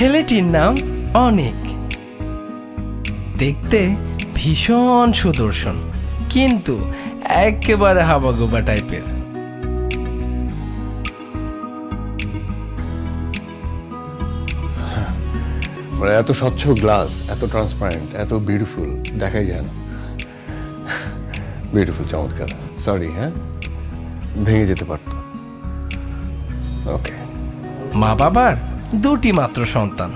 ছেলেটির নাম অনেক। দেখতে ভীষণ সুদর্শন, কিন্তু একেবারে হাবাগোবা টাইপের। মানে এত স্বচ্ছ গ্লাস, এত ট্রান্সপারেন্ট, এত বিউটিফুল দেখাই যায় না। বিউটিফুল, চমৎকার। সরি, হ্যাঁ, ভেঙে যেতে পারতো। ওকে। মা বাবার দুটি মাত্র সন্তান,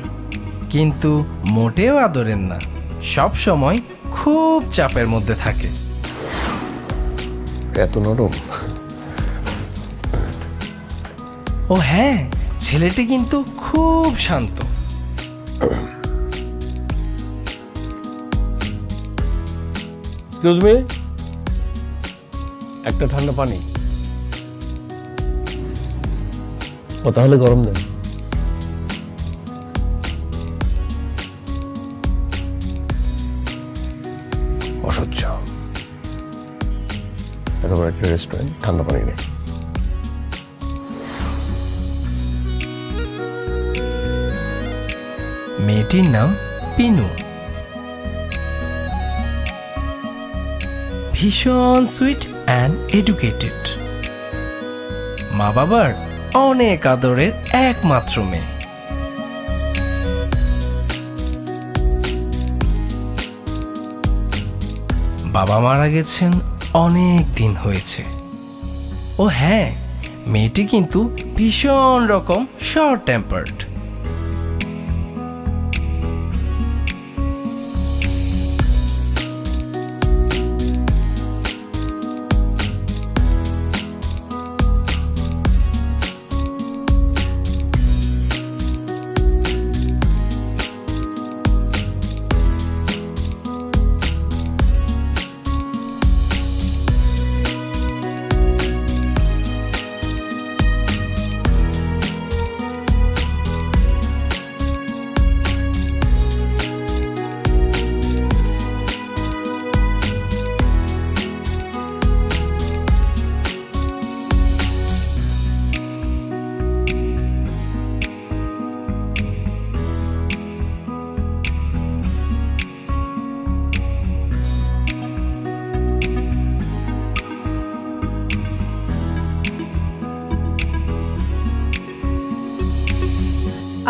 কিন্তু মোটেও আদরেন না, সব সময় খুব চাপের মধ্যে থাকে। এত নরম। ও হ্যাঁ, ছেলেটি কিন্তু খুব শান্ত। এক্সকিউজ মি, একটা ঠান্ডা পানি। ও তাহলে গরম দেন। অসহ্য, এত বড় একটা রেস্টুরেন্ট, ঠান্ডা পানি নেই। মেয়েটির নাম পিনু। ভীষণ সুইট অ্যান্ড এডুকেটেড। মা বাবার অনেক আদরের একমাত্র মেয়ে। বাবা মারা গেছেন অনেক দিন হয়েছে। ও হ্যাঁ, মেয়েটি কিন্তু ভীষণ রকম শর্ট টেম্পার্ড।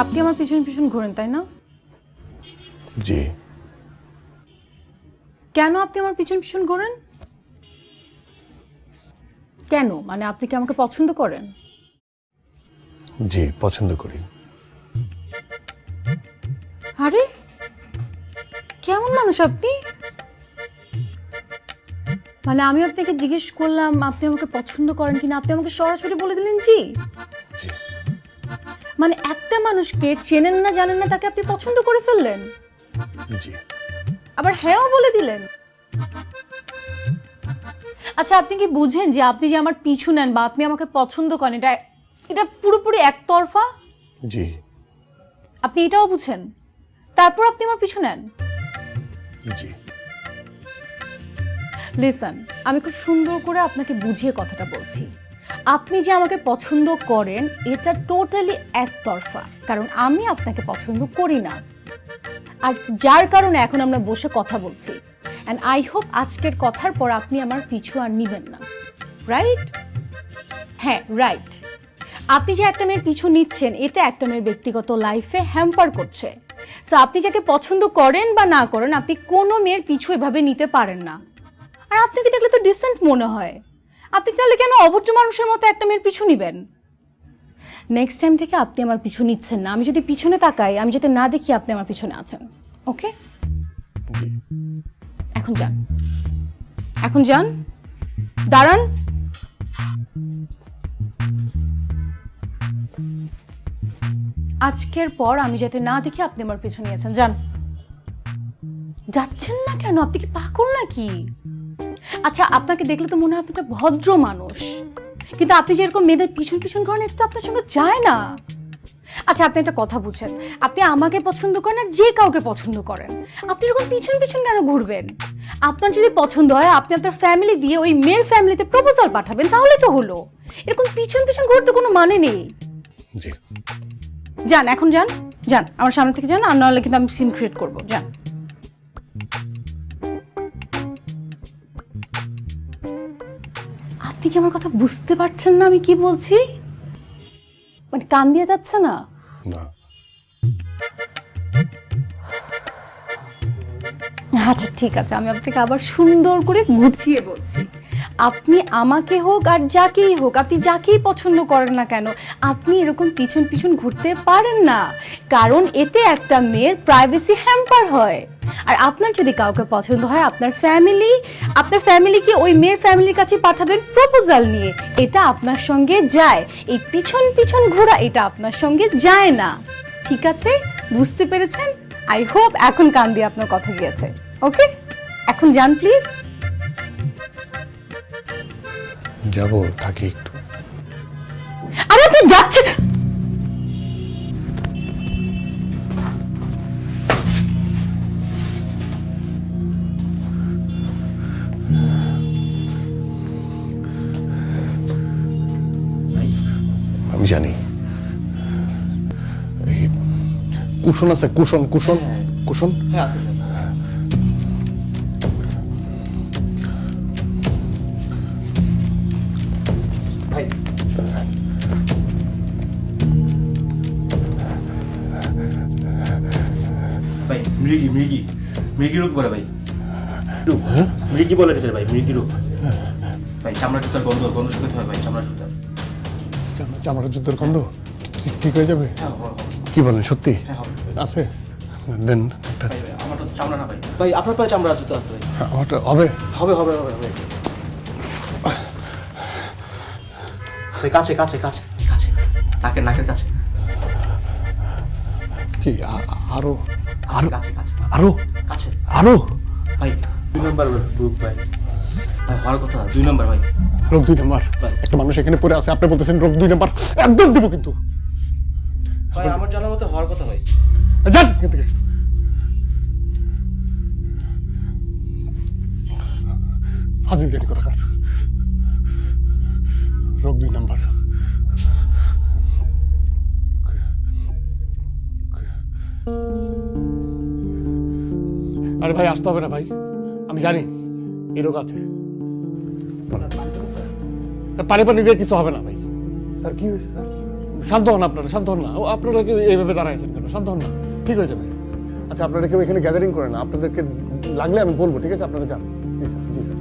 আপনি আমার পিছন পিছন ঘোরেন, তাই না? জি। কেন আপনি আমার পিছন পিছন ঘোরেন? কেন? মানে আপনি কি আমাকে পছন্দ করেন? জি, পছন্দ করি। আরে কেমন মানুষ আপনি? মানে আমি আপনাকে জিজ্ঞেস করলাম আপনি আমাকে পছন্দ করেন কিনা, আপনি আমাকে সরাসরি বলে দিলেন জি। জি। মানে একটা মানুষকে চেনেন না জানেন না তাকে আপনি পছন্দ করে ফেললেন, জি। আবার হ্যাঁও বলে দিলেন। আচ্ছা, আপনি কি বুঝেন যে আপনি যে আমার পিছু নেন বা আপনি আমাকে পছন্দ করেন, এটা পুরোপুরি একতরফা? জি। আপনি এটাও বুঝেন, তারপর আপনি আমার পিছু নেন? জি। লিসন, আমি খুব সুন্দর করে আপনাকে বুঝিয়ে কথাটা বলছি। আপনি যে আমাকে পছন্দ করেন এটা টোটালি একতরফা, কারণ আমি আপনাকে পছন্দ করি না। আর যার কারণে এখন আমরা বসে কথা বলছি, অ্যান্ড আই হোপ আজকের কথার পর আপনি আমার পিছু আর নিবেন না, রাইট? হ্যাঁ, রাইট। আপনি যে একটা মেয়ের পিছু নিচ্ছেন এতে একটা মেয়ের ব্যক্তিগত লাইফে হ্যাম্পার করছে। সো আপনি যাকে পছন্দ করেন বা না করেন, আপনি কোনো মেয়ের পিছু এভাবে নিতে পারেন না। আর আপনাকে দেখলে তো ডিসেন্ট মনে হয়, আপনি তাহলে কেন অভদ্র মানুষের মতো একটা মেয়ের পিছু নিবেন? নেক্সট টাইম থেকে আপনি আমার পিছু নিচ্ছেন না। আমি যদি পিছনে তাকাই, আমি যাতে না দেখি আপনি আমার পিছনে আছেন, ওকে? এখন যান, এখন যান, দাঁড়ান। আজকের পর আমি যাতে না দেখি আপনি আমার পিছু নিয়েছেন, যান। যাচ্ছেন না কেন? আপনি কি পাগল নাকি? আচ্ছা, আপনাকে দেখলে তো মনে হয় আপনি একটা ভদ্র মানুষ, কিন্তু আপনি যেরকম মেয়েদের পিছন পিছন করেন এটা তো আপনার সঙ্গে যায় না। আচ্ছা, আপনি একটা কথা বুঝেন, আপনি আমাকে পছন্দ করেন আর যে কাউকে পছন্দ করেন, আপনি এরকম পিছন পিছন কেন ঘুরবেন? আপনার যদি পছন্দ হয় আপনি আপনার ফ্যামিলি দিয়ে ওই মেয়ের ফ্যামিলিতে প্রপোজাল পাঠাবেন, তাহলে তো হলো। এরকম পিছন পিছন ঘুরতে কোনো মানে নেই। জি। যান, এখন যান। যান আমার সামনে থেকে যান, আর নাহলে কিন্তু আমি সিন ক্রিয়েট করবো। যান। আপনি কি আমার কথা বুঝতে পারছেন না আমি কি বলছি? মানে কান দিয়ে যাচ্ছে না? না, আচ্ছা ঠিক আছে, আমি আপনাকে আবার সুন্দর করে গুছিয়ে বলছি। আপনি আমাকে হোক আর যাকেই হোক, আপনি যাকেই পছন্দ করেন না কেন, আপনি এরকম পিছন পিছন ঘুরতে পারেন না, কারণ এতে একটা মেয়ের প্রাইভেসি হ্যাম্পার হয়। আর আপনার যদি কাউকে পছন্দ হয়, আপনার ফ্যামিলিকে ওই মেয়ের ফ্যামিলির কাছে পাঠাবেন প্রপোজাল নিয়ে, এটা আপনার সঙ্গে যায়। এই পিছন পিছন ঘোরা এটা আপনার সঙ্গে যায় না। ঠিক আছে, বুঝতে পেরেছেন? আই হোপ এখন কান দিয়ে আপনার কথা গিয়েছে। ওকে, এখন যান প্লিজ। যাবো, থাকি একটু। আরে আপনি যাচ্ছেন? আমি জানি এই কুশন আছে, কুশন কুশন কুশন। হ্যাঁ আছে স্যার। ভাই ভাই মৃগী মৃগী মৃগী রোগ বলে ভাই, রোগ মৃগী বলে এটা ভাই, মৃগী রোগ ভাই। চামড়া জুতার গন্ধ গন্ধ শুকাতে হয় ভাই, চামড়া জুতা। চামড়ার জুতোর গন্ধ ঠিক হয়ে যাবে? হ্যাঁ হবে। কি বলেন, সত্যি হ্যাঁ হবে আছে? দেন একটা। ভাই, আমার তো চামড়া না ভাই। ভাই আপনার পায়ে চামড়া জুতা আছে ভাই। আমারটা হবে? হবে হবে হবে হবে ভাই, কাছে কাছে কাছে কাছে, নাকের নাকের কাছে। কি আরো আরো কাছে কাছে আরো কাছে আরো? ভাই 2 নাম্বার রোগ ভাই। ভাই হওয়ার কথা 2 নাম্বার ভাই। রোগ 2 নাম্বার? একটা মানুষ এখানে পড়ে আছে, আপনি বলতেছেন রোগ 2 নাম্বার? একদম দিব কিন্তু। ভাই আমার জানার মতো হওয়ার কথা ভাই। যান এখান থেকে। ফাজিল জানি কোথাকার। রোগ 2 নাম্বার। আরে ভাই আসতে হবে না ভাই, আমি জানি এই রোগ আছে। পানি পানি দিয়ে কিছু হবে না ভাই। স্যার কি হয়েছে স্যার? শান্ত হন আপনারা, শান্ত হন না। আপনারা কি এইভাবে দাঁড়াইছেন কেন? শান্ত হন না, ঠিক হয়ে যাবে। আচ্ছা আপনারা কেউ এখানে গ্যাদারিং করেন না, আপনাদেরকে লাগলে আমি বলবো, ঠিক আছে? আপনারা যান। জি স্যার, জি স্যার।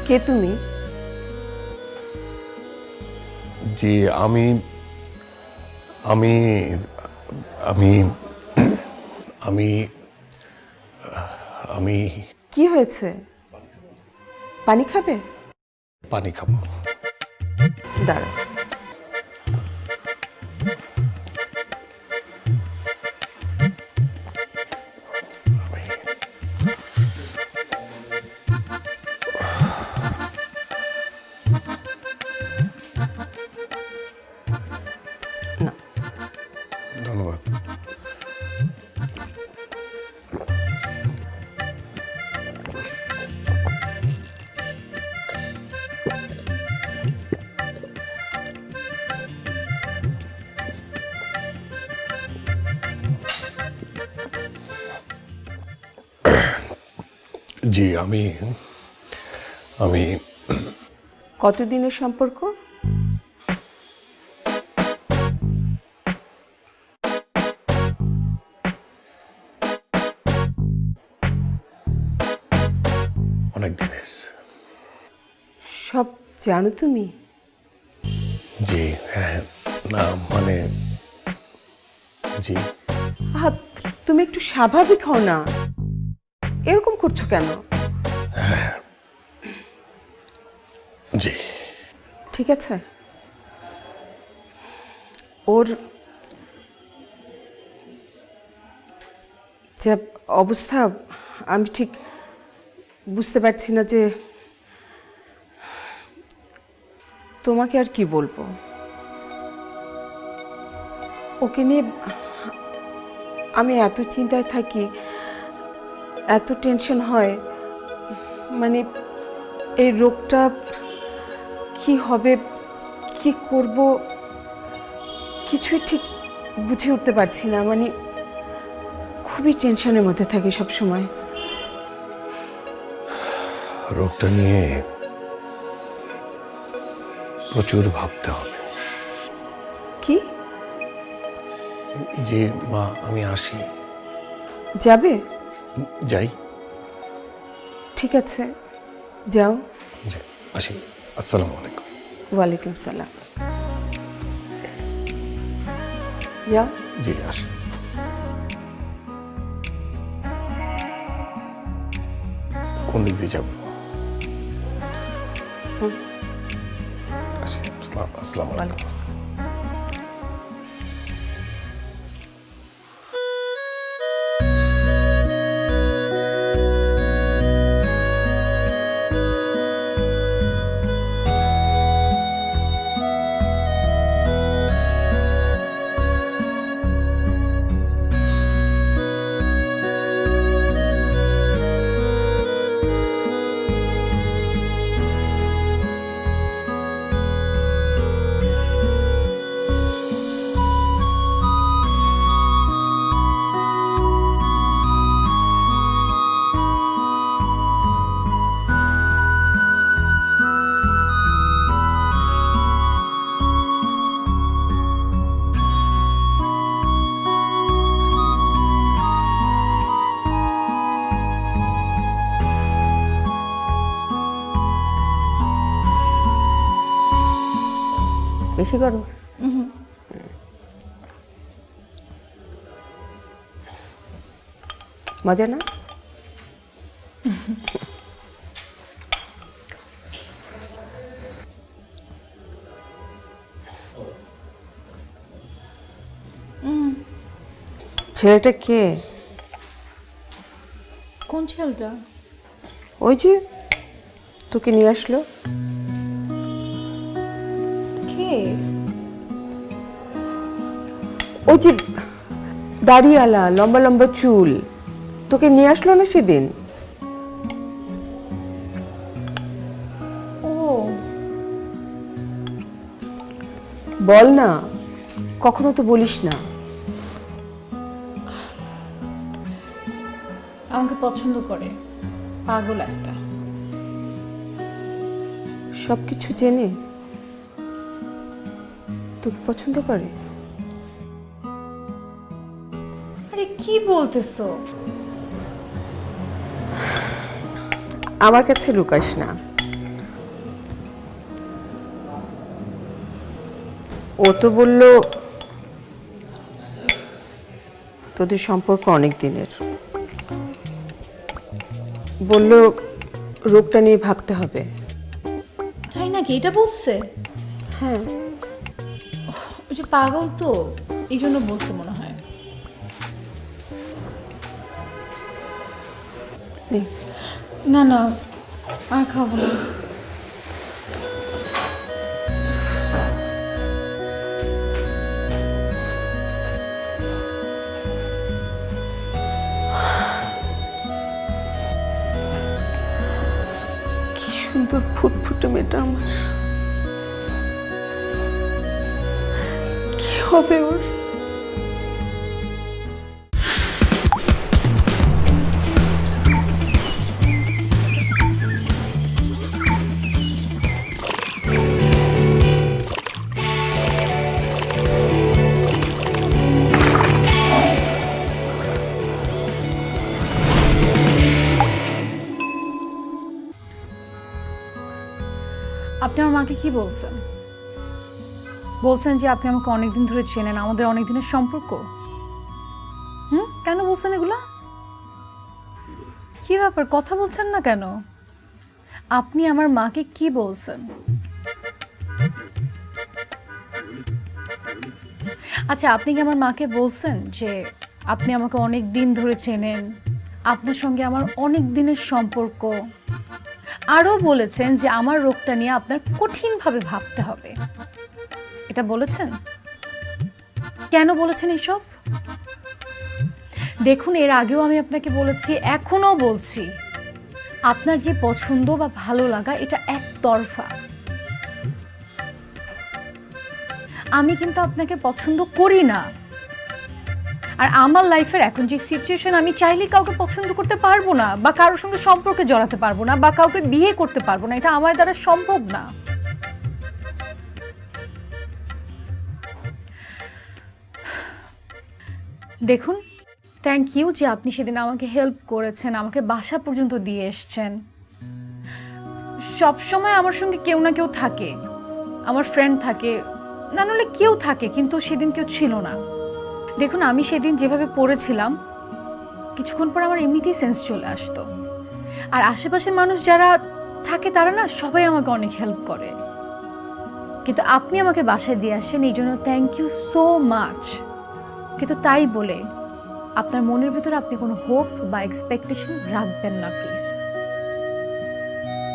কে তুমি? জি আমি আমি আমি আমি আমি কি হয়েছে? পানি খাবে? পানি খাবো। দাঁড়াও। না, ধন্যবাদ। জি আমি আমি কতদিনের সম্পর্ক? দিনের। সব জানো তুমি? জি হ্যাঁ, না মানে জি আহা, তুমি একটু স্বাভাবিক হও না, এরকম করছো কেন? জি ঠিক আছে, ওর যে অবস্থা আমি ঠিক বুঝতে পারছি না যে তোমাকে আর কি বলবো। ওকে নিয়ে আমি এত চিন্তায় থাকি, এত টেনশন হয়, মানে এই রোগটা কি হবে, কি করব, কিছুই ঠিক বুঝে উঠতে পারছি না। মানে খুবই টেনশনের মধ্যে থাকি সব সময়। রোগটা নিয়ে প্রচুর ভাবতে হবে। কি? জি মা, আমি আসি। যাবে? যাই। ঠিক আছে, যাও। জি আসি। আসসালামু আলাইকুম। ওয়ালাইকুম সালাম। যাও। জি আসি। কোন দিক দিয়ে যাবো? আসি। আসসালামু আলাইকুম। ওয়ালাইকুম সালাম। বেশি করো। মজা না? ছেলেটা কে? কোন ছেলেটা? ওই যে তোকে নিয়ে আসলো। কে? ওই যে দাড়িওয়ালা, লম্বা লম্বা চুল, তোকে নিয়ে আসলো না সেদিন? ও বল না, কখনো তো বলিস না। আমাকে পছন্দ করে, পাগল একটা। সবকিছু জেনে তোকে পছন্দ করে? আরে কি বলতেছো? আমার কাছে লুকাস না। ও তো বলল তোদের সম্পর্ক অনেক দিনের। বলল রোগটা নিয়ে ভাবতে হবে। তাই নাকি? এটা বলছে? হ্যাঁ, ওই যে পাগল তো, এই জন্য বলছে মনে হয়। নে। না না, আর খাবো না। কি সুন্দর ফুটফুটে মেয়েটা আমার। কি হবে ওর? আপনি আমার মাকে কি বলছেন? বলছেন যে আপনি আমাকে অনেকদিন ধরে চেনেন, আমাদের অনেক দিনের সম্পর্ক। কেন বলছেন এগুলা? কি ব্যাপার, কথা বলছেন না কেন? আপনি আমার মাকে কি বলছেন? আচ্ছা, আপনি কি আমার মাকে বলছেন যে আপনি আমাকে অনেক দিন ধরে চেনেন, আপনার সঙ্গে আমার অনেক দিনের সম্পর্ক? আরও বলেছেন যে আমার রোগটা নিয়ে আপনার কঠিনভাবে ভাবতে হবে। এটা বলেছেন? কেন বলেছেন এইসব? দেখুন, এর আগেও আমি আপনাকে বলেছি, এখনো বলছি, আপনার যে পছন্দ বা ভালো লাগা এটা একতরফা। আমি কিন্তু আপনাকে পছন্দ করি না। আর আমার লাইফের এখন যে সিচুয়েশন, আমি চাইলে কাউকে পছন্দ করতে পারবো না, বা কারোর সঙ্গে সম্পর্কে জড়াতে পারবো না, বা কাউকে বিয়ে করতে পারবো না। এটা আমার দ্বারা সম্ভব না। দেখুন, থ্যাংক ইউ যে আপনি সেদিন আমাকে হেল্প করেছেন, আমাকে বাসা পর্যন্ত দিয়ে এসছেন। সবসময় আমার সঙ্গে কেউ না কেউ থাকে, আমার ফ্রেন্ড থাকে, না নাহলে কেউ থাকে, কিন্তু সেদিন কেউ ছিল না। দেখুন, আমি সেদিন যেভাবে পড়েছিলাম, কিছুক্ষণ পর আমার এমনিতেই সেন্স চলে আসতো। আর আশেপাশের মানুষ যারা থাকে তারা না সবাই আমাকে অনেক হেল্প করে। কিন্তু আপনি আমাকে বাসায় দিয়ে আসছেন, এই জন্য থ্যাংক ইউ সো মাচ। কিন্তু তাই বলে আপনার মনের ভিতরে আপনি কোনো হোপ বা এক্সপেকটেশন রাখবেন না, প্লিজ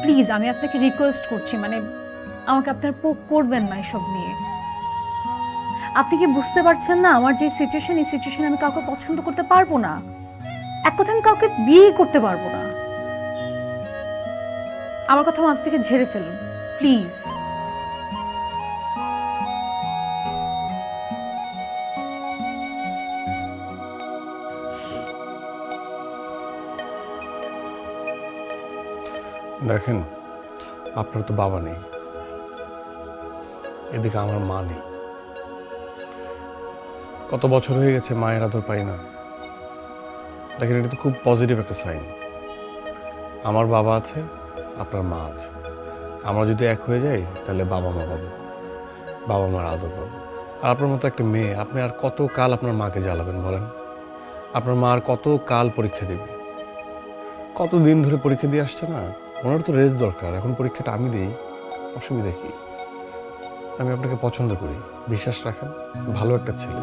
প্লিজ। আমি আপনাকে রিকোয়েস্ট করছি, মানে আমাকে আপনার পোক করবেন না এসব নিয়ে। আপনি কি বুঝতে পারছেন না আমার যে সিচুয়েশন, এই সিচুয়েশনে আমি কাউকে পছন্দ করতে পারবো না। এক কথা, আমি কাউকে বিয়ে করতে পারবো না। আমার কথা মাথা থেকে ঝেড়ে ফেলুন প্লিজ। দেখেন, আপনার তো বাবা নেই, এদিকে আমার মা নেই। কত বছর হয়ে গেছে মায়ের আদর পাই না। দেখেন, এটা তো খুব পজিটিভ একটা সাইন। আমার বাবা আছে, আপনার মা আছে। আমরা যদি এক হয়ে যাই তাহলে বাবা মা পাবো, বাবা মার আদর পাবো। আর আপনার মতো একটা মেয়ে, আপনি আর কত কাল আপনার মাকে জ্বালাবেন বলেন? আপনার মা আর কত কাল পরীক্ষা দেবে? কত দিন ধরে পরীক্ষা দিয়ে আসছে না? ওনার তো রেস্ট দরকার। এখন পরীক্ষাটা আমি দিই, অসুবিধা কি? আমি আপনাকে পছন্দ করি, বিশ্বাস রাখেন। ভালো একটা ছেলে,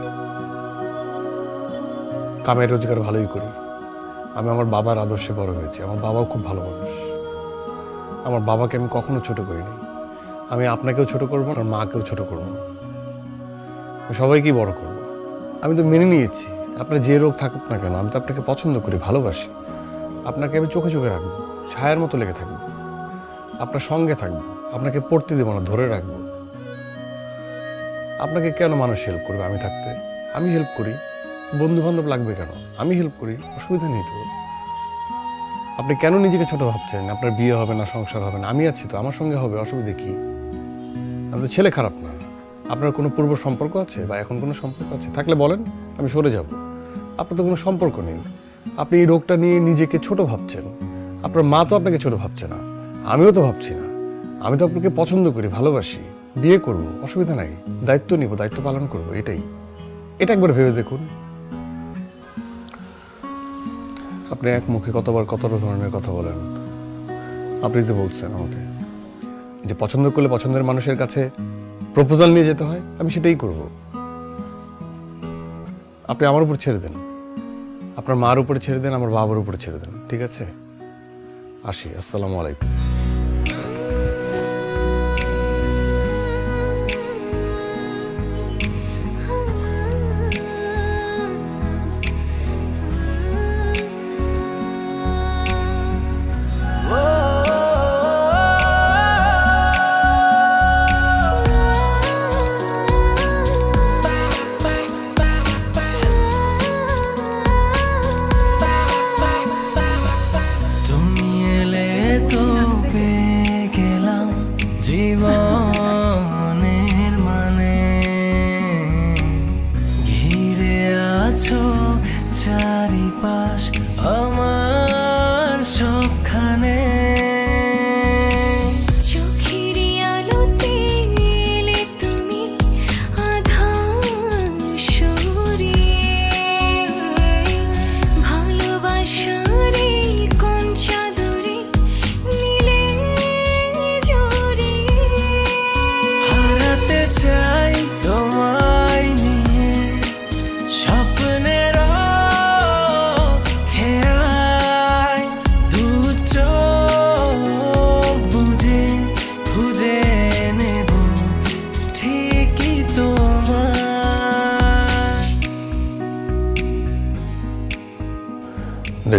কামাই রোজগার ভালোই করি। আমি আমার বাবার আদর্শে বড় হয়েছি। আমার বাবাও খুব ভালো মানুষ। আমার বাবাকে আমি কখনো ছোট করিনি। আমি আপনাকেও ছোট করবো না, আর মাকেও ছোট করবো না। আমি সবাইকেই বড় করব। আমি তো মেনে নিয়েছি, আপনার যে রোগ থাকুক না কেন, আমি তো আপনাকে পছন্দ করি, ভালোবাসি। আপনাকে আমি চোখে চোখে রাখবো, ছায়ার মতো লেগে থাকবো, আপনার সঙ্গে থাকবো, আপনাকে পড়তে দেবো না, ধরে রাখবো। আপনাকে কেন মানুষ হেল্প করবে আমি থাকতে? আমি হেল্প করি। বন্ধু বান্ধব লাগবে কেন? আমি হেল্প করি, অসুবিধা নেই তো। আপনি কেন নিজেকে ছোট ভাবছেন? আপনার বিয়ে হবে না, সংসার হবে না, আমি আছি তো, আমার সঙ্গে হবে, অসুবিধা কি? আমি তো ছেলে খারাপ না। আপনার কোনো পূর্ব সম্পর্ক আছে বা এখন কোনো সম্পর্ক আছে? থাকলে বলেন, আমি সরে যাব। আপনার তো কোনো সম্পর্ক নেই। আপনি এই রোগটা নিয়ে নিজেকে ছোট ভাবছেন। আপনার মা তো আপনাকে ছোট ভাবছে না, আমিও তো ভাবছি না। আমি তো আপনাকে পছন্দ করি, ভালোবাসি, বিয়ে করব, অসুবিধা নাই। দায়িত্ব নিব, দায়িত্ব পালন করব, এটাই। এটা একবার ভেবে দেখুন। আপনি এক মুখে কতবার কত ধরনের কথা বলেন। আপনি তো বলছেন আমাকে যে পছন্দ করলে পছন্দের মানুষের কাছে প্রপোজাল নিয়ে যেতে হয়, আমি সেটাই করব। আপনি আমার উপর ছেড়ে দেন, আপনার মার উপরে ছেড়ে দেন, আমার বাবার উপরে ছেড়ে দেন, ঠিক আছে? আসি, আসসালামু আলাইকুম। তুমি এলে তো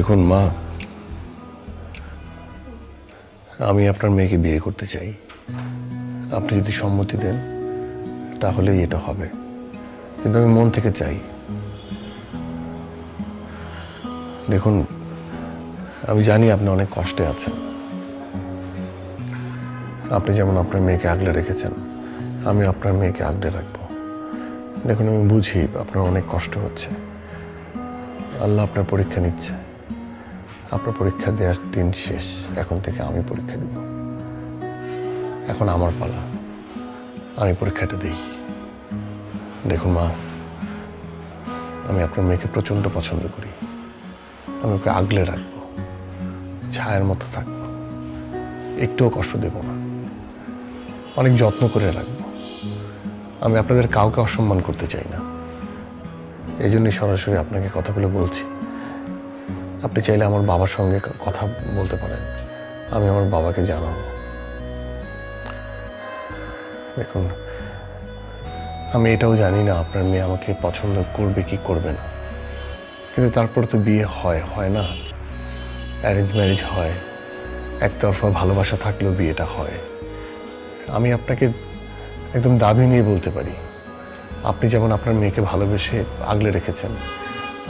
দেখুন মা, আমি আপনার মেয়েকে বিয়ে করতে চাই। আপনি যদি সম্মতি দেন তাহলেই এটা হবে, কিন্তু আমি মন থেকে চাই। দেখুন, আমি জানি আপনি অনেক কষ্টে আছেন। আপনি যেমন আপনার মেয়েকে আগলে রেখেছেন, আমি আপনার মেয়েকে আগলে রাখবো। দেখুন, আমি বুঝি আপনার অনেক কষ্ট হচ্ছে। আল্লাহ আপনার পরীক্ষা নিচ্ছে। আপনার পরীক্ষা দেওয়ার দিন শেষ। এখন থেকে আমি পরীক্ষা দেব। এখন আমার পালা, আমি পরীক্ষাটা দিই। দেখুন মা, আমি আপনার মেয়েকে প্রচণ্ড পছন্দ করি। আমি ওকে আগলে রাখবো, ছায়ার মতো থাকবো, একটুও কষ্ট দেব না, অনেক যত্ন করে রাখবো। আমি আপনাদের কাউকে অসম্মান করতে চাই না, এই জন্যই সরাসরি আপনাকে কথাগুলো বলছি। আপনি চাইলে আমার বাবার সঙ্গে কথা বলতে পারেন, আমি আমার বাবাকে জানাবো। দেখুন, আমি এটাও জানি না আপনার মেয়ে আমাকে পছন্দ করবে কি করবে না, কিন্তু তারপর তো বিয়ে হয় না? অ্যারেঞ্জ ম্যারেজ হয়, একতরফা ভালোবাসা থাকলেও বিয়েটা হয়। আমি আপনাকে একদম দাবি নিয়ে বলতে পারি, আপনি যেমন আপনার মেয়েকে ভালোবেসে আগলে রেখেছেন,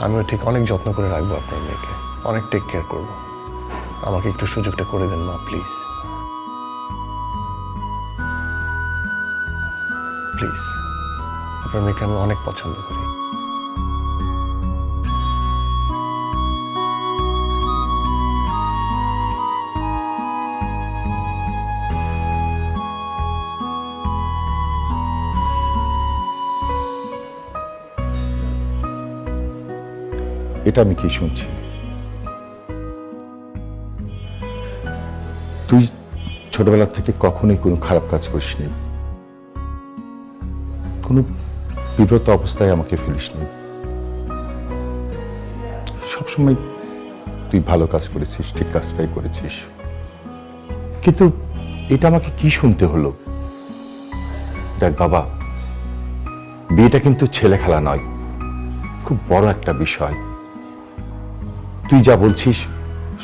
আমিও ঠিক অনেক যত্ন করে রাখবো আপনার মেয়েকে, অনেক টেক কেয়ার করব। আমাকে একটু সুযোগটা করে দেন মা, প্লিজ প্লিজ। আপনার মেয়েকে আমি অনেক পছন্দ করি। এটা আমি কি শুনছি? তুই ছোটবেলা থেকে কখনোই কোনো খারাপ কাজ করিসনি, কোনো বিব্রত অবস্থায় আমাকে ফেলিসনি। সবসময় তুই ভালো কাজ করেছিস, ঠিক কাজটাই করেছিস। কিন্তু এটা আমাকে কি শুনতে হলো? দেখ বাবা, বিয়েটা কিন্তু ছেলে খেলা নয়, খুব বড় একটা বিষয়। তুই যা বলছিস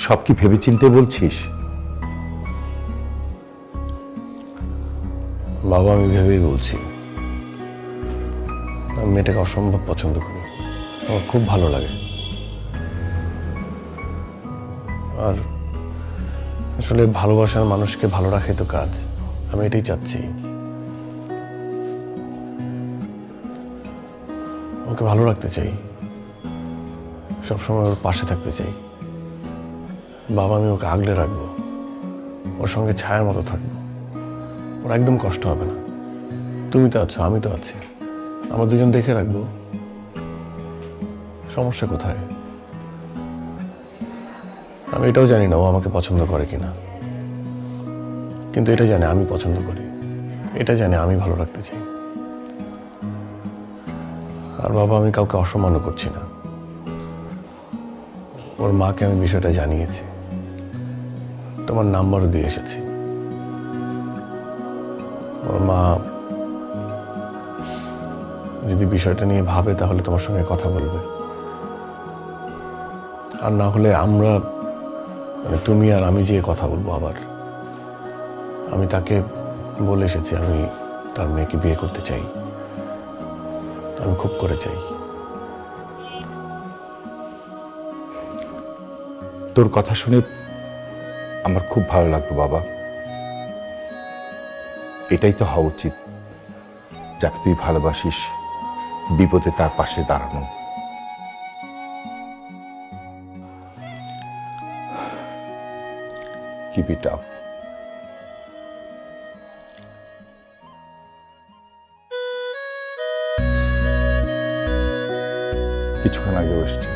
সব কি ভেবেচিন্তে বলছিস? বাবা, আমি ভেবেই বলছি। আমি মেয়েটাকে অসম্ভব পছন্দ করি, আমার খুব ভালো লাগে। আর আসলে ভালোবাসার মানুষকে ভালো রাখাই তো কাজ। আমি এটাই চাচ্ছি, ওকে ভালো রাখতে চাই, সবসময় ওর পাশে থাকতে চাই। বাবা, আমি ওকে আগলে রাখবো, ওর সঙ্গে ছায়ার মতো থাকবো, ওর একদম কষ্ট হবে না। তুমি তো আছো, আমি তো আছি, আমরা দুজন দেখে রাখবো। সমস্যা কোথায়? আমি এটাও জানি না ও আমাকে পছন্দ করে কিনা, কিন্তু এটা জানে আমি পছন্দ করি, এটা জানে আমি ভালো রাখতে চাই। আর বাবা, আমি কাউকে অসম্মানও করছি না। ওর মাকে আমি বিষয়টা জানিয়েছি, তোমার নাম্বারও দিয়ে এসেছি। ওর মা যদি বিষয়টা নিয়ে ভাবে তাহলে তোমার সঙ্গে কথা বলবে, আর না হলে আমরা, মানে তুমি আর আমি যেয়ে কথা বলবো। আবার আমি তাকে বলে এসেছি আমি তার মেয়েকে বিয়ে করতে চাই, আমি খুব করে চাই। তোর কথা শুনে আমার খুব ভালো লাগলো বাবা। এটাই তো হওয়া উচিত, যাকে তুই ভালোবাসিস বিপদে তার পাশে দাঁড়ানো। Keep it up. কিছুক্ষণ আগে বসছি।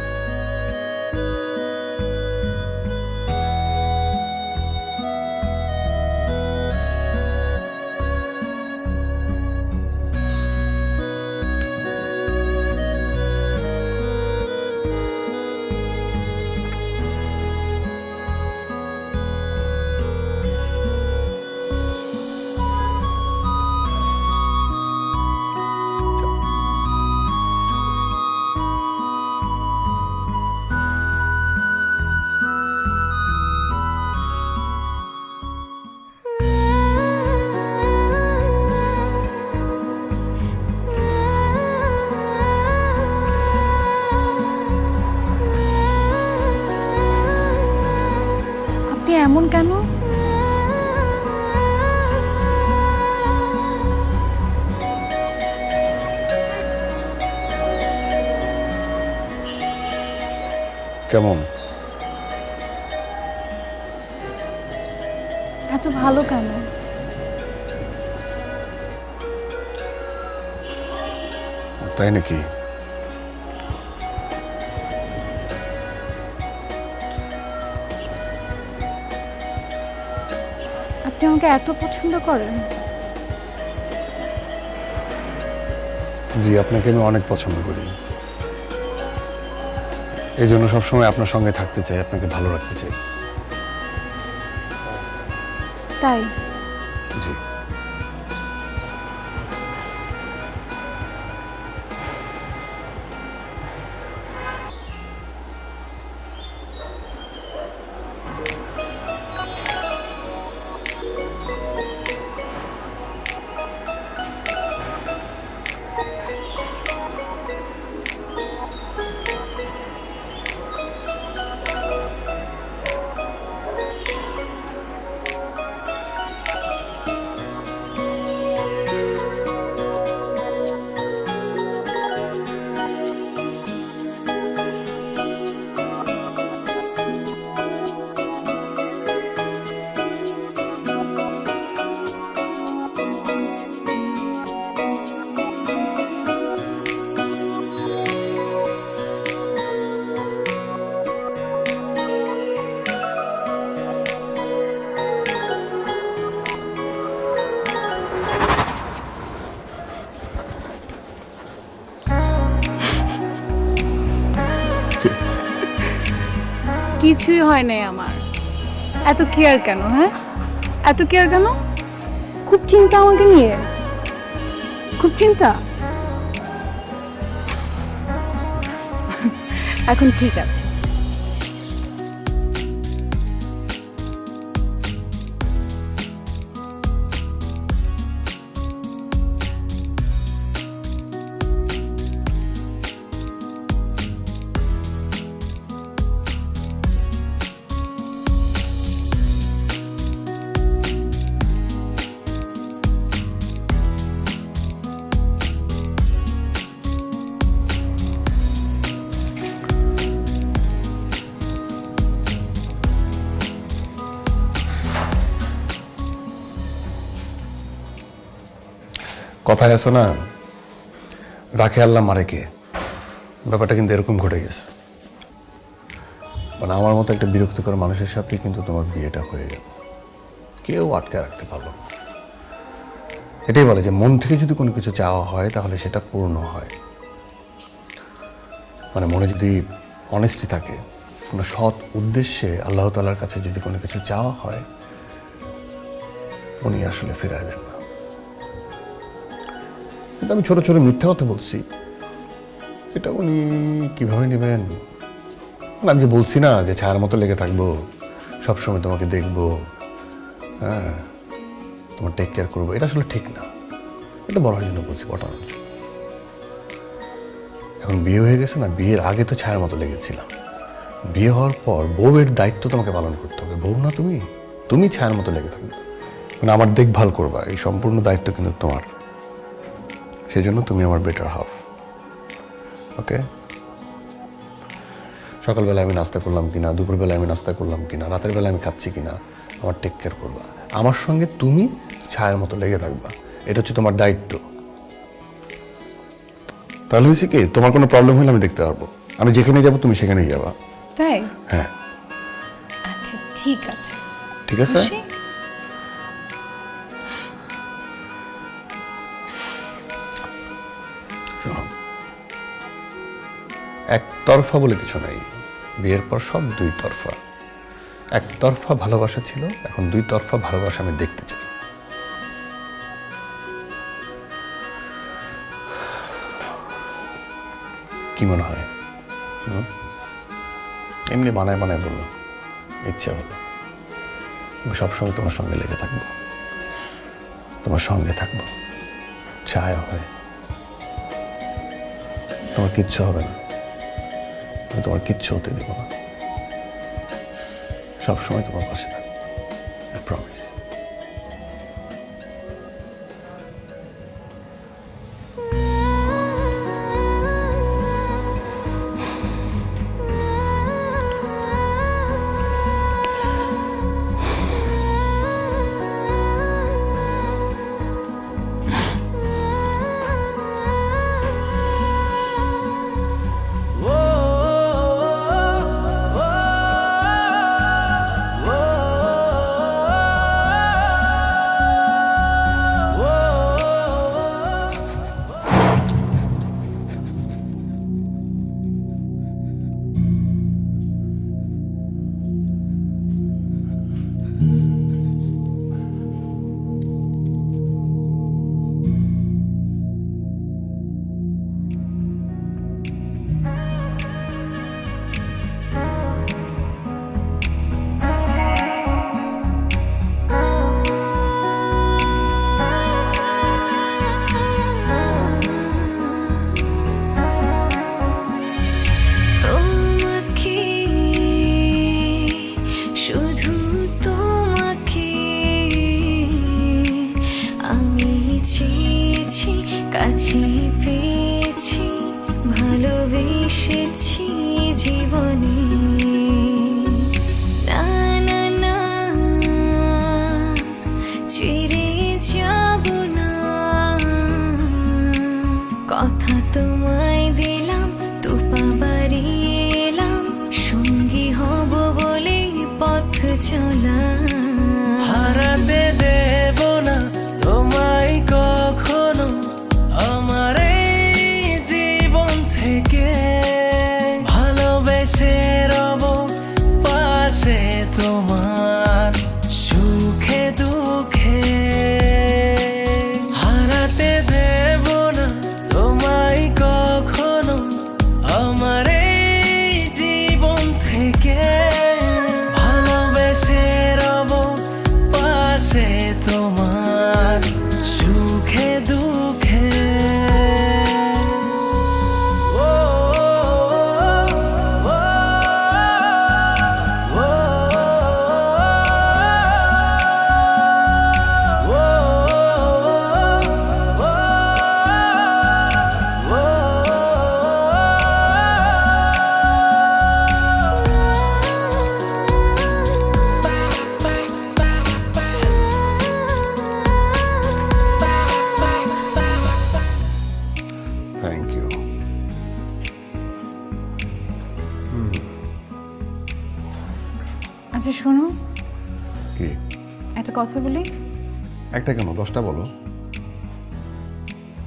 কেমন? এত ভালো কেন? তাই নাকি? আপনি আমাকে এত পছন্দ করেন? জি, আপনাকে আমি অনেক পছন্দ করি। এই জন্য সবসময় আপনার সঙ্গে থাকতে চাই, আপনাকে ভালো রাখতে চাই। তাই? জি। কিছুই হয় নাই আমার। এত কেয়ার কেন? হ্যাঁ, এত কেয়ার কেন? খুব চিন্তা আমাকে নিয়ে? খুব চিন্তা? এখন ঠিক আছে। কথায় আছে না, রাখে আল্লাহ মারে কে। ব্যাপারটা কিন্তু এরকম ঘটে গেছে। মানে আমার মতো একটা বিরক্তিকর মানুষের সাথে কিন্তু তোমার বিয়েটা হয়ে গেল, কেউ আটকে রাখতে পারলো না। এটাই বলে যে মন থেকে যদি কোনো কিছু চাওয়া হয় তাহলে সেটা পূর্ণ হয়। মানে মনে যদি অনেস্টি থাকে, কোনো সৎ উদ্দেশ্যে আল্লাহ তাআলার কাছে যদি কোনো কিছু চাওয়া হয়, উনি আসলে ফেরায় দেন না। কিন্তু আমি ছোট ছোট মিথ্যা কথা বলছি, এটা উনি কিভাবে নেবেন? মানে আমি যে বলছি না যে ছায়ার মতো লেগে থাকবো, সবসময় তোমাকে দেখবো, হ্যাঁ, তোমার টেক কেয়ার করবো, এটা আসলে ঠিক না। এটা বলার জন্য বলছি, পটানোর জন্য। এখন বিয়ে হয়ে গেছে না, বিয়ের আগে তো ছায়ার মতো লেগেছিলাম। বিয়ে হওয়ার পর বউয়ের দায়িত্ব তোমাকে পালন করতে হবে। বউ না তুমি, তুমি ছায়ার মতো লেগে থাকবে, মানে আমার দেখভাল করবা, এই সম্পূর্ণ দায়িত্ব কিন্তু তোমার। সেই জন্য তুমি আমার বেটার হাফ। ওকে? সকালবেলা আমি নাস্তা করলাম কিনা, দুপুরবেলা আমি নাস্তা করলাম কিনা, রাতের বেলা আমি খাচ্ছি কিনা, আমার টেক কেয়ার করবা। আমার সঙ্গে তুমি ছায়ার মতো লেগে থাকবা, এটা হচ্ছে তোমার দায়িত্ব। তাহলে হয়েছে কি, তোমার কোনো প্রবলেম হলে আমি দেখতে পারবো। আমি যেখানে যাবো তুমি সেখানেই যাবা। তাই? হ্যাঁ। আচ্ছা ঠিক আছে। ঠিক আছে? খুশি? শোনো, একতরফা বলে কিছু নাই। বিয়ের পর সব দুই তরফা। একতরফা ভালোবাসা ছিল, এখন দুই তরফা ভালোবাসা আমি দেখতে চাই। কি মনে হয়? এমনি বানায় বানায় বললো, ইচ্ছা হলো। আমি সবসময় তোমার সঙ্গে লেগে থাকবো, তোমার সঙ্গে থাকবো, ছায়া হয়ে। তোমার কিচ্ছু হবে না, আমি তোমার কিচ্ছু হতে দেব না। সবসময় তোমার পাশে থাকবো, আই প্রমিস। কাছে পেয়েছি, ভালোবেসেছি জীবনে। না না না, ছেড়ে যাব না। কথা তোমায় দিলাম, তোপা বাড়িয়ে এলাম, সঙ্গী হব বলে পথ চলা। হারাতে দেব না তোমায় কখনো আমার এই জীবন থেকে, ভালোবেসে রব পাশে তোমার সুখে দুঃখে। হারাতে দেব না তোমায় কখনো আমার এই জীবন থেকে, ভালোবেসে রব পাশে তোমার সুখে দুঃখে। ও, ও, ও, ও, ও, থ্যাংক ইউ। আচ্ছা শোনো, কি? একটা কথা বলি। একটা কেন, 10টা বলো।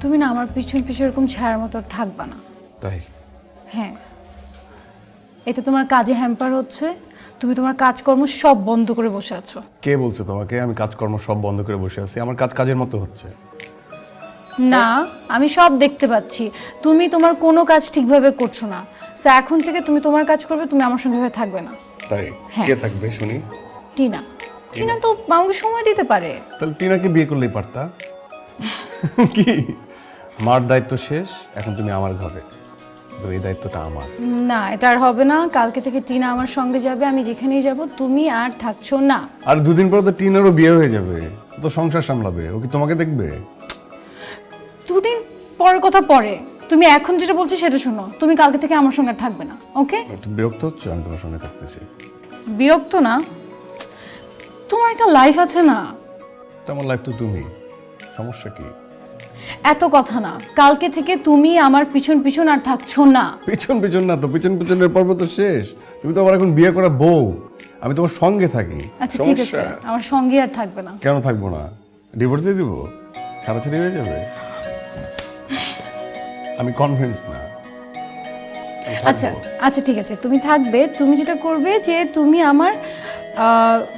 তুমি না আমার পিছন পিছন এরকম ছায়ার মতো আর থাকবা না। তাই? হ্যাঁ, এতে তোমার কাজে হ্যাম্পার হচ্ছে। তুমি তোমার কাজকর্ম সব বন্ধ করে বসে আছো। কে বলছে তোমাকে আমি কাজকর্ম সব বন্ধ করে বসে আছি? আমার কাজ কাজের মতো হচ্ছে। না, আমি সব দেখতে পাচ্ছি। তুমি তোমার কোনো কাজ ঠিকভাবে করছো না। সো এখন থেকে তুমি তোমার কাজ করবে, তুমি আমার সঙ্গে হয়ে থাকবে না। তাই? হ্যাঁ। কে থাকবে শুনি? টিনা। টিনা তো আমাকে সময় দিতে পারে। তাহলে টিনাকে বিয়ে করলেই পারতা। কি, মার দায়িত্ব শেষ, এখন তুমি আমার ঘরে, তো এই দায়িত্বটা আমার। না, এটা আর হবে না। কালকে থেকে টিনা আমার সঙ্গে যাবে, আমি যেখানেই যাব। তুমি আর থাকছো না। আর দুদিন পরে তো টিনারও বিয়ে হয়ে যাবে, ও তো সংসার সামলাবে, ও কি তোমাকে দেখবে? দুদিন পরের কথা পরে, তুমি এখন যেটা বলছি সেটা শোনো। তুমি কালকে থেকে আমার সঙ্গে আর থাকবে না, ওকে? একটু বিরক্ত হচ্ছে আমি তোমার সঙ্গে থাকতেছি। বিরক্ত না, তোমার একটা লাইফ আছে না। তো আমার লাইফ তো তুমি, সমস্যা কি? এত কথা না, কালকে থেকে তুমি আমার পিছন পিছন আর থাকছো না। পিছন পিছন না তো, পিছন পিছনের পর্ব তো শেষ। তুমি তো আমার এখন বিয়ে করা বউ, আমি তোমার সঙ্গে থাকি। আচ্ছা ঠিক আছে, আমার সঙ্গে আর থাকবে না। কেন থাকবো না? ডিভোর্স দিয়ে দিব, ছাড়াছাড়ি হয়ে যাবে। আমি কনভিন্স না। আচ্ছা আচ্ছা ঠিক আছে, তুমি থাকবে। তুমি যেটা করবে যে তুমি আমার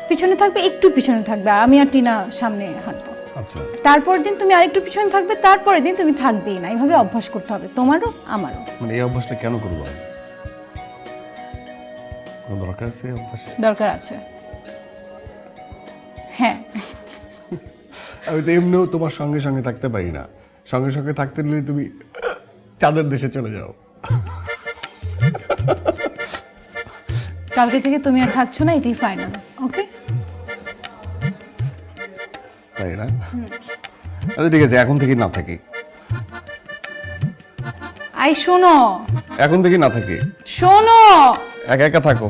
পিছনে থাকবে, একটু পিছনে থাকবে, আর আমি আর টিনা সামনে হাঁটবো। আচ্ছা, তারপরের দিন তুমি আরেকটু পিছনে থাকবে, তারপরের দিন তুমি থাকবেই না। এইভাবে অভ্যাস করতে হবে তোমারও আমারও। মানে এই অভ্যাসটা কেন করবো আমি? কোনো দরকার আছে এই অভ্যাসে? দরকার আছে, হ্যাঁ। আমি তো এমনিও তোমার সঙ্গে সঙ্গে থাকতে পারি না। সঙ্গে সঙ্গে থাকতে নিলে তুমি চাঁদের দেশে চলে যাও। কালকে থেকে তুমি আর থাকছো না, এটাই ফাইনাল, ওকে? তাই না? আচ্ছা ঠিক আছে, এখন থেকে না থাকি। আই শোনো, এখন থেকে না থাকি, শোনো। একা একা থাকো।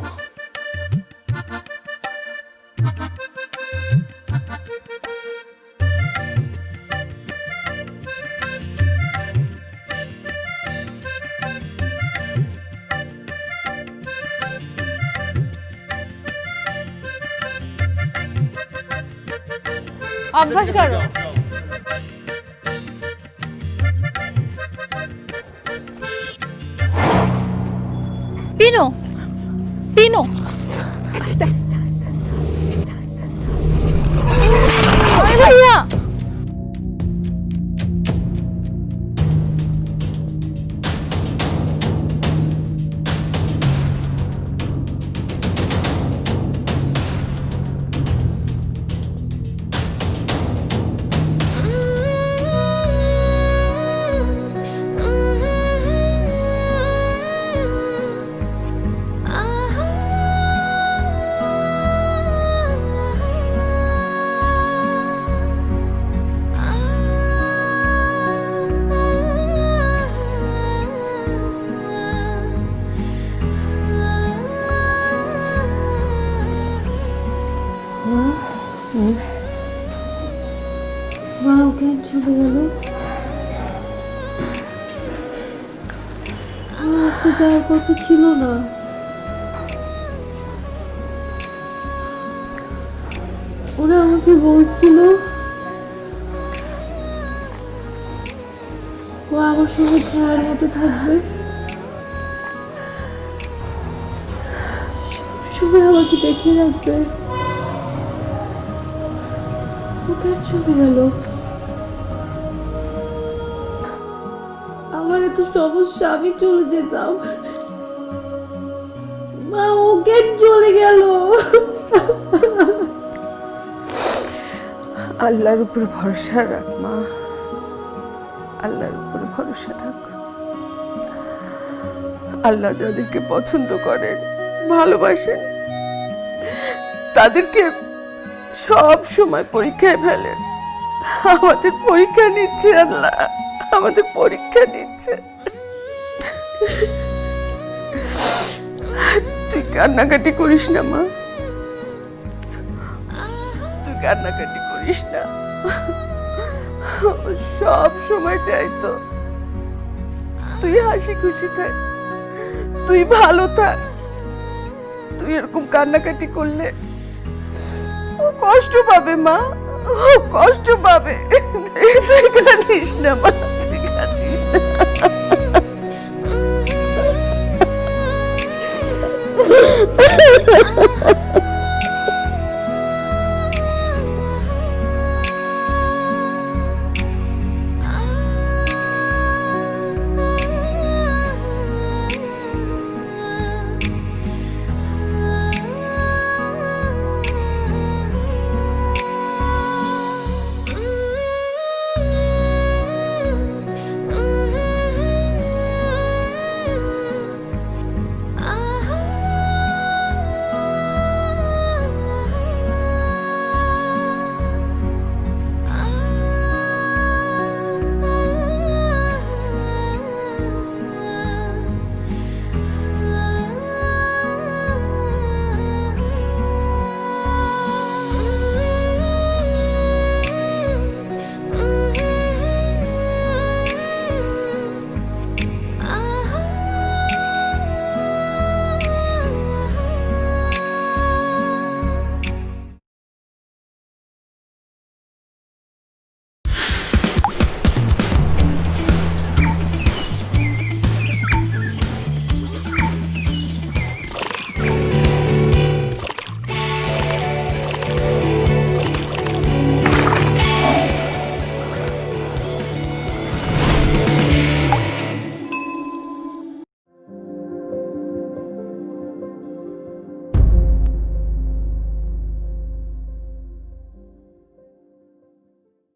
অভ্যাস করো। পিনো, পিনো, আস্তে আস্তে আস্তে আস্তে আস্তে আস্তে। ভাইয়া, মা ওকে চলে গেল, ওকে যাওয়ার কথা ছিল না। ওরা আমাকে বলছিল ও আমার সঙ্গে ছায়ার মতো থাকবে, সবসময় আমাকে দেখে রাখবে। ওকে চলে গেল, আমার এত সমস্যা, আমি চলে যেতাম, মা ওকে চলে গেল। আল্লাহর উপর ভরসা রাখ মা, আল্লাহর উপর ভরসা রাখ। আল্লাহ যাদেরকে পছন্দ করেন, ভালোবাসেন, তাদেরকে সব সময় পরীক্ষায় ফেলেন। আমাদের পরীক্ষা নিচ্ছে আল্লাহ, আমাদের পরীক্ষা নিচ্ছে। তুই কান্নাকাটি করিস না মা, তুই কান্নাকাটি করিস না। ও সব সময় চাইতো তুই হাসি খুশি থাক, তুই ভালো থাক। তুই এরকম কান্নাকাটি করলে ও কষ্ট পাবে মা, ও কষ্ট পাবে। তুই কাঁদিস না মা, তুই কাঁদিস না।